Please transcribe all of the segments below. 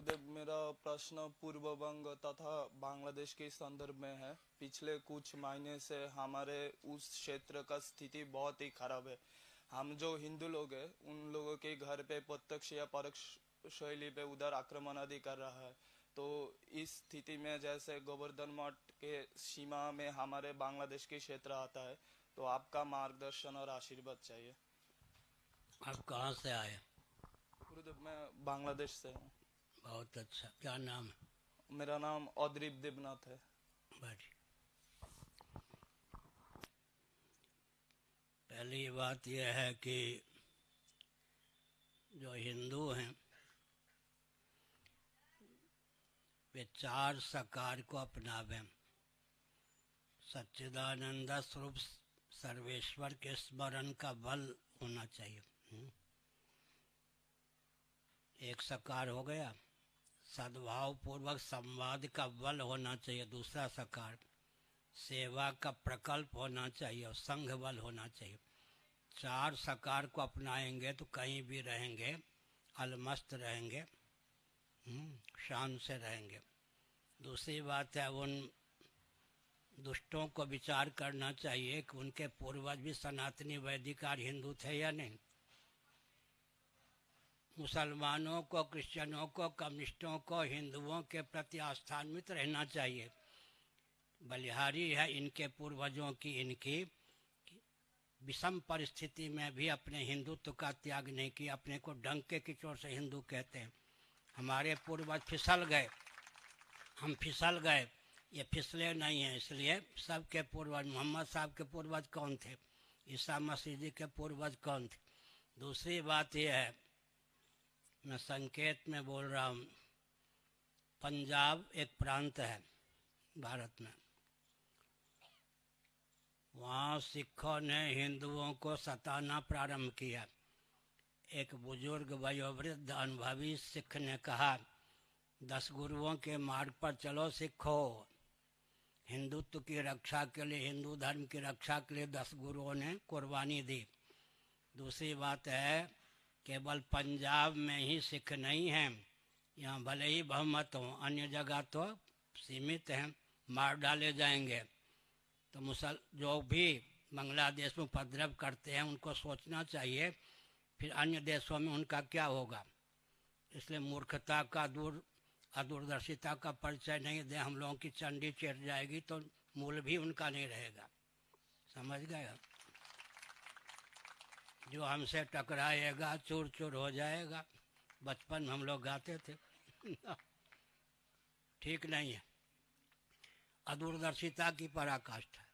गुरुदेव, मेरा प्रश्न पूर्व बंग तथा बांग्लादेश के संदर्भ में है। पिछले कुछ महीने से हमारे उस क्षेत्र का स्थिति बहुत ही खराब है। हम जो हिंदू लोग हैं उन लोगों के घर पे प्रत्यक्ष या परोक्ष शैली पे उधर आक्रमण आदि कर रहा है। तो इस स्थिति में जैसे गोवर्धन मठ के सीमा में हमारे बांग्लादेश के क्षेत्र आता है, तो आपका मार्गदर्शन और आशीर्वाद चाहिए। आप कहाँ से आए? गुरुदेव, मैं बांग्लादेश से हूँ। बहुत अच्छा। क्या नाम है? मेरा नाम औद्रीप देवनाथ है। बड़ी पहली बात यह है कि जो हिंदू हैं वे चार सकार को अपनावें। सच्चिदानंद स्वरूप सर्वेश्वर के स्मरण का बल होना चाहिए। एक सकार हो गया। सद्भाव पूर्वक संवाद का बल होना चाहिए। दूसरा सकार सेवा का प्रकल्प होना चाहिए और संघ बल होना चाहिए। चार सकार को अपनाएंगे तो कहीं भी रहेंगे, अलमस्त रहेंगे, शान से रहेंगे। दूसरी बात है उन दुष्टों को विचार करना चाहिए कि उनके पूर्वज भी सनातनी वैदिकार हिंदू थे या नहीं। मुसलमानों को, क्रिश्चियनों को, कम्युनिस्टों को हिंदुओं के प्रति आस्थान्वित रहना चाहिए। बलिहारी है इनके पूर्वजों की, इनकी विषम परिस्थिति में भी अपने हिंदुत्व का त्याग नहीं किया। अपने को डंके की चोट से हिंदू कहते हैं। हमारे पूर्वज फिसल गए, हम फिसल गए, ये फिसले नहीं हैं। इसलिए सबके पूर्वज, मोहम्मद साहब के पूर्वज कौन थे, ईसा मसीह जी के पूर्वज कौन थे। दूसरी बात यह है, मैं संकेत में बोल रहा हूँ, पंजाब एक प्रांत है भारत में। वहाँ सिखों ने हिंदुओं को सताना प्रारंभ किया। एक बुजुर्ग वयोवृद्ध अनुभवी सिख ने कहा, 10 गुरुओं के मार्ग पर चलो सिखो। हिंदुत्व की रक्षा के लिए, हिंदू धर्म की रक्षा के लिए 10 गुरुओं ने कुर्बानी दी। दूसरी बात है, केवल पंजाब में ही सिख नहीं हैं, यहाँ भले ही बहुमत हो, अन्य जगह तो सीमित हैं, मार डाले जाएंगे। तो जो भी बांग्लादेश में उपद्रव करते हैं उनको सोचना चाहिए फिर अन्य देशों में उनका क्या होगा। इसलिए मूर्खता का, अदूरदर्शिता का परिचय नहीं दे। हम लोगों की चंडी चढ़ जाएगी तो मूल भी उनका नहीं रहेगा। समझ गए? जो हमसे टकराएगा चूर चूर हो जाएगा। बचपन में हम लोग गाते थे। ठीक नहीं है, अदूरदर्शिता की पराकाष्ठा है।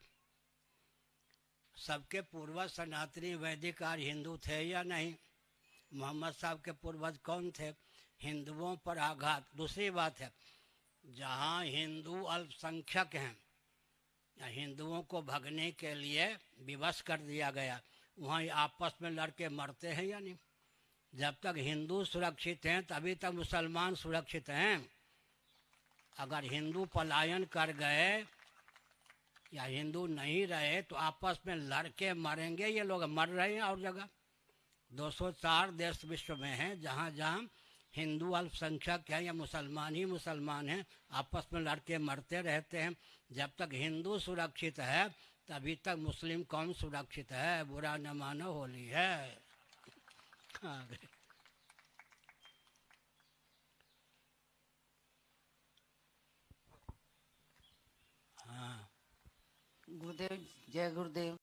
सबके पूर्वज सनातनी वैदिक आर्य हिंदू थे या नहीं? मोहम्मद साहब के पूर्वज कौन थे? हिंदुओं पर आघात। दूसरी बात है, जहाँ हिंदू अल्पसंख्यक हैं या हिंदुओं को भगने के लिए विवश कर दिया गया, वहाँ आपस में लड़के मरते हैं या नहीं? जब तक हिंदू सुरक्षित हैं तभी तक मुसलमान सुरक्षित हैं। अगर हिंदू पलायन कर गए या हिंदू नहीं रहे तो आपस में लड़के मरेंगे। ये लोग मर रहे हैं और जगह। 204 देश विश्व में हैं जहाँ जहाँ हिंदू अल्पसंख्यक है या मुसलमान ही मुसलमान हैं, आपस में लड़के मरते रहते हैं। जब तक हिंदू सुरक्षित है तभी तक मुस्लिम कौम सुरक्षित है। बुरा न मानो, होली है। हाँ। गुरुदेव, जय गुरुदेव।